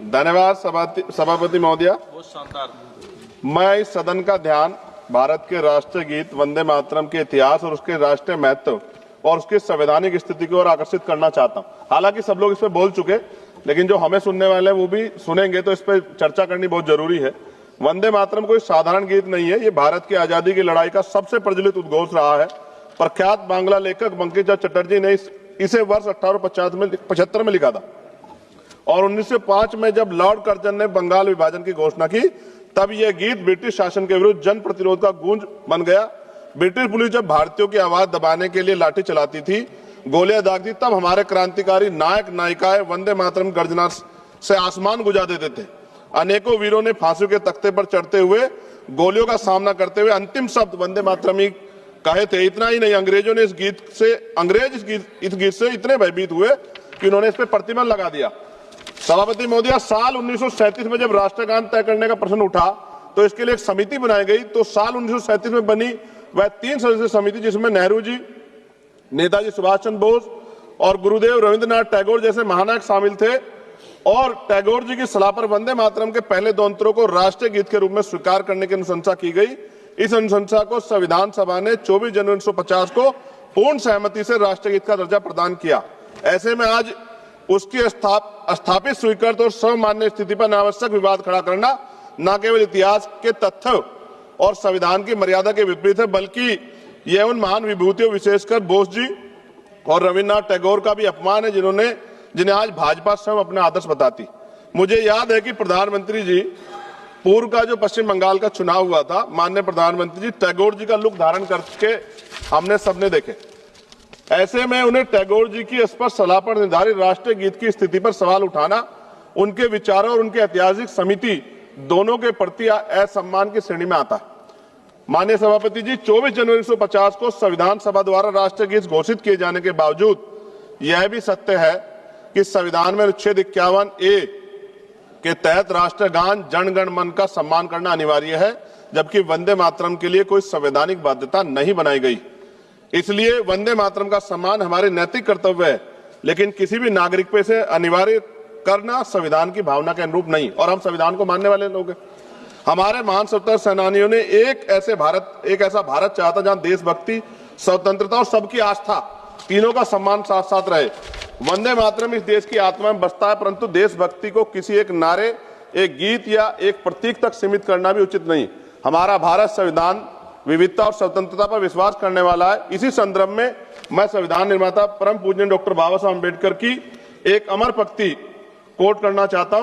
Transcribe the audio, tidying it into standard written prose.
धन्यवाद सभापति महोदय। बहुत शानदार। मैं इस सदन का ध्यान भारत के राष्ट्रीय गीत वंदे मातरम के इतिहास और उसके राष्ट्रीय महत्व और उसकी संवैधानिक स्थिति की ओर आकर्षित करना चाहता हूं। हालांकि सब लोग इस पर बोल चुके, लेकिन जो हमें सुनने वाले हैं वो भी सुनेंगे, तो इस पर चर्चा करनी बहुत जरूरी है। वंदे मातरम कोई साधारण गीत नहीं है, ये भारत की आजादी की लड़ाई का सबसे प्रचलित उद्घोष रहा है। प्रख्यात बांग्ला लेखक बंकिम चंद्र चटर्जी ने इसे वर्ष 1875 में लिखा था और 1905 में जब लॉर्ड कर्जन ने बंगाल विभाजन की घोषणा की, तब यह गीत ब्रिटिश शासन के विरुद्ध जन प्रतिरोध का गूंज बन गया। ब्रिटिश पुलिस जब भारतीयों की आवाज दबाने के लिए लाठी चलाती थी, गोलियां दागती, तब हमारे क्रांतिकारी नायक नायिकाएं वंदे मातरम गर्जना से आसमान गुजा देते थे। अनेकों वीरों ने फांसी के तख्ते पर चढ़ते हुए गोलियों का सामना करते हुए अंतिम शब्द वंदे मातरम ही कहे थे। इतना ही नहीं, अंग्रेजों ने इस गीत से इतने भयभीत हुए कि उन्होंने इस पर प्रतिबंध लगा दिया। सभापति महोदय, साल 1937 में जब राष्ट्रगान तय करने का प्रश्न उठा तो इसके लिए एक समिति बनाई गई। तो साल 1937 में बनी वह 3 सदस्यीय समिति, जिसमें नेहरू जी, नेताजी सुभाष चंद्र बोस और गुरुदेव रविंद्रनाथ टैगोर जैसे महानायक शामिल थे। और टैगोर जी की सलाह पर वंदे मातरम के पहले 2 अंतरों को राष्ट्रीय गीत के रूप में स्वीकार करने की अनुशंसा की गई। इस अनुशंसा को संविधान सभा ने 24 जनवरी 1950 को पूर्ण सहमति से राष्ट्रीय गीत का दर्जा प्रदान किया। ऐसे में आज उसकी स्थापित, स्वीकृत और सर्वमान्य स्थिति पर अनावश्यक विवाद खड़ा करना न केवल इतिहास के तथ्य और संविधान की मर्यादा के विपरीत है, बल्कि यह उन महान विभूतियों, विशेषकर बोस जी और रविन्द्रनाथ टैगोर का भी अपमान है, जिन्हें आज भाजपा स्वयं अपने आदर्श बताती। मुझे याद है कि प्रधानमंत्री जी, पूर्व का जो पश्चिम बंगाल का चुनाव हुआ था, माननीय प्रधानमंत्री जी टैगोर जी का लुक धारण करके हमने सबने देखे। ऐसे में उन्हें टैगोर जी की स्पष्ट सलाह पर निर्धारित राष्ट्रीय गीत की स्थिति पर सवाल उठाना उनके विचारों और उनके ऐतिहासिक समिति दोनों के प्रति असम्मान की श्रेणी में आता है। माननीय सभापति जी, 24 जनवरी 1950 को संविधान सभा द्वारा राष्ट्रीय गीत घोषित किए जाने के बावजूद यह भी सत्य है कि संविधान में अनुच्छेद 51A के तहत राष्ट्रगान जन गण मन का सम्मान करना अनिवार्य है, जबकि वंदे मातरम के लिए कोई संवैधानिक बाध्यता नहीं बनाई गई। इसलिए वंदे मातरम का सम्मान हमारे नैतिक कर्तव्य है, लेकिन किसी भी नागरिक पे से अनिवार्य करना संविधान की भावना के अनुरूप नहीं। और हम संविधान को मानने वाले लोग हैं। हमारे महान स्वतंत्रता सेनानियों ने एक ऐसा भारत चाहा था जहां देशभक्ति, स्वतंत्रता और सबकी आस्था तीनों का सम्मान साथ साथ रहे। वंदे मातरम इस देश की आत्मा में बसता है, परंतु देशभक्ति को किसी एक नारे, एक गीत या एक प्रतीक तक सीमित करना भी उचित नहीं। हमारा भारत संविधान, विविधता और स्वतंत्रता पर विश्वास करने वाला है। इसी संदर्भ में मैं संविधान निर्माता परम पूज्य डॉक्टर बाबा साहब अम्बेडकर की एक अमर पंक्ति कोट करना चाहता हूं।